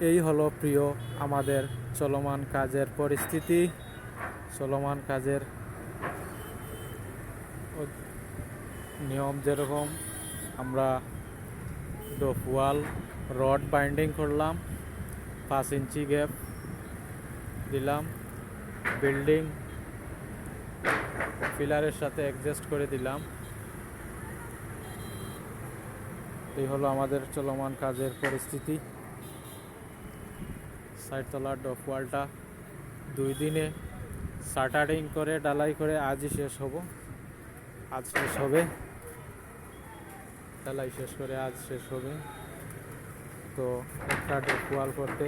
এই হলো প্রিয় আমাদের চলমান কাজের পরিস্থিতি, চলমান কাজের নিয়ম। যেরকম আমরা ডোপ ওয়াল রড বাইন্ডিং করলাম, 5 ইঞ্চি গ্যাপ দিলাম, বিল্ডিং পিলারের সাথে অ্যাডজাস্ট করে দিলাম। এই হলো আমাদের চলমান কাজের পরিস্থিতি। সাইডতলার ডোপ ওয়ালটা 2 দিনে শাটারিং করে ডালাই করে আজই শেষ হবে, ডালাই শেষ করে আজ শেষ হবে। তো একটা ডোপ ওয়াল করতে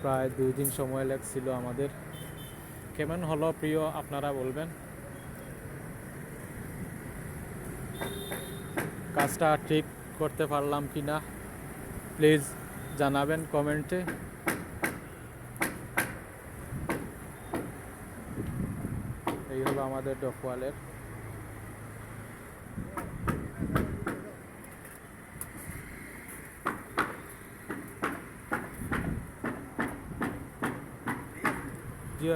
প্রায় 2 দিন সময় লাগছিল আমাদের। কেমন হলো প্রিয় আপনারা বলবেন, কাজটা ঠিক করতে পারলাম কি না প্লিজ জানাবেন কমেন্টে। এই হলো আমাদের ডোপ ওয়ালের জি।